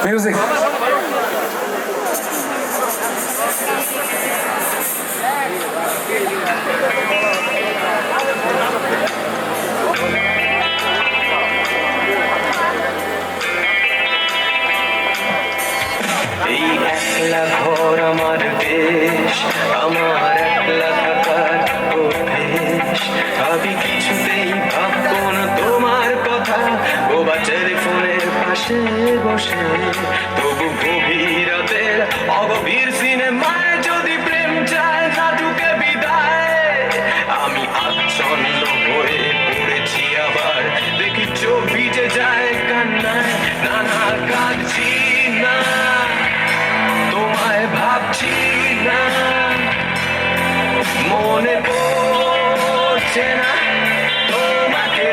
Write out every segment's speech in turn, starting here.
Music. এই একলা ঘর আমার দেশ, আমার একলা থাকার অভ্যেস। আমি কিছুতেই ভাববো না তোমার কথা, ও বাচ্চার ফোনের পাশে বসে। তবু গভীর রাতের অগভীর সিনেমায় যদি প্রেম চায় নাটুকে বিদায়, আমি আচ্ছন্ন হয়ে পড়েছি আবার, দেখি চোখ ভিজে যায় কান্নায়। না না, কাঁদছি না, তোমায় ভাবছি না, মনে পড়ছে না তোমাকে।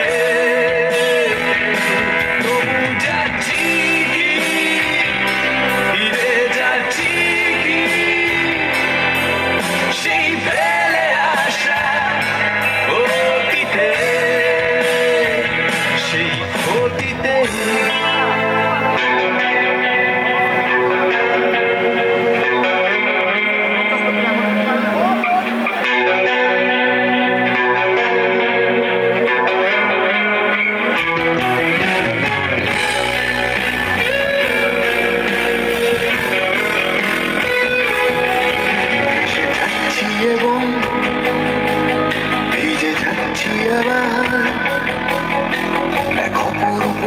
তবু যাচ্ছি কি, ফিরে যাচ্ছি কি সেই ফেলে আসা অতীতে, সেই অতীতে। এবং এই যে যাচ্ছি আবার এক অপূর্ব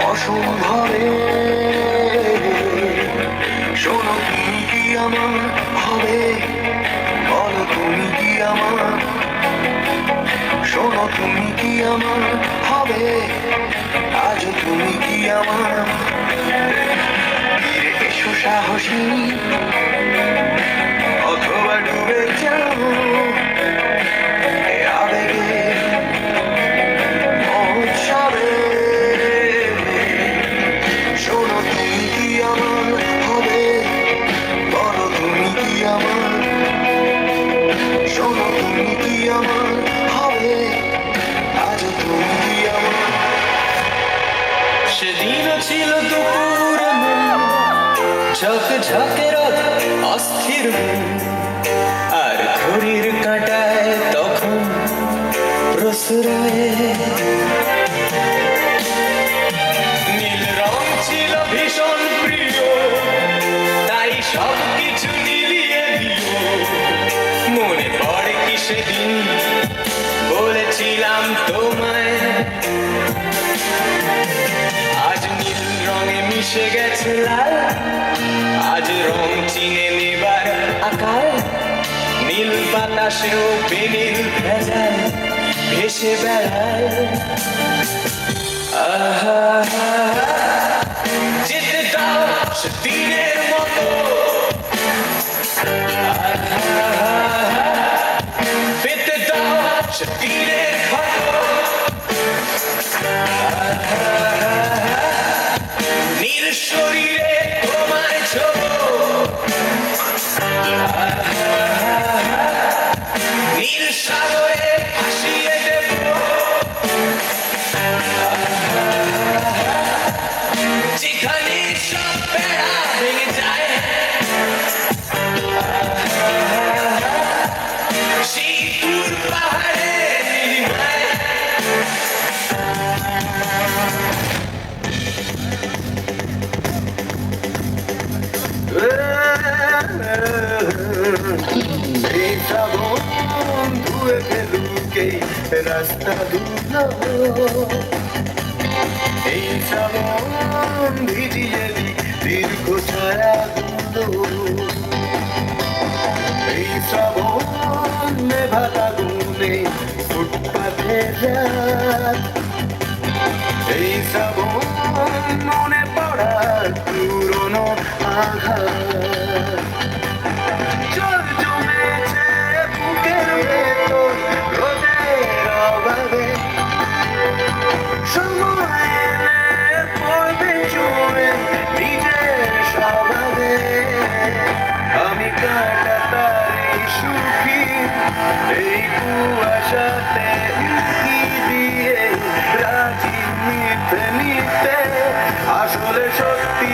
অসম্ভবে। শোনো, তুমি কি আমার হবে? বলো, তুমি কি আমার? শোনো, তুমি কি আমার হবে? আজ তুমি কি আমার? ফিরে এসো সাহসী, অথবা ডুবে যাও এ আবেগে মহোৎসবে। শোনো, তুমি কি আমার হবে? বলো, তুমি কি আমার? শোনো, তুমি কি আমার হবে? আজ তুমি কি আমার? সেদিনও ছিল দুপুর, ঝকঝকে রথ অস্থির, আর ঘড়ির কাঁটায় তখন প্রসরয়ে। নীল রং ছিল ভীষণ প্রিয়, তাই সব কিছু মিলিয়ে দিও। মনে পড়ে কি সেদিন বলেছিলাম তোমায়, আজ নীল রঙে মিশে গেছে লাল, আজ রং চিনে নেবার আকাল। নীল বাতাসেও বেনীল ভেজাল ভেসে বেড়ায়। আহা, যেতে দাও সে দিনের মতো, আহা, পেতে দাও সে দিনের ক্ষত। আহা, নীল শরীরে তোমায় ছোঁবো, নীল সাগরে ভাসিয়ে দেব। যেখানে সব বেড়া ভেঙে যায়, সেই দূর পাহাড়ে নীলিমায়। এই শ্রাবণ ধুয়ে ফেলুকে রাস্তা ধুলো, এই শ্রাবণ ভিজিয়ে দীর্ঘ ছায়া গুলো, এই শ্রাবণ নেভাতা গুনে ফুটপাথের রাত, এই শ্রাবণ মনে পড়ার পুরনো আঘাত। জল জমেছে বুকের ভেতর রোদের অভাবে, সময় এলে পড়বে চুড়ে নিজের স্বভাবে। আমি কাটাতারি সুখী এই কুয়াশাতে উঁকি দিয়ে রাজি নিতে নিতে। আসলে সত্যি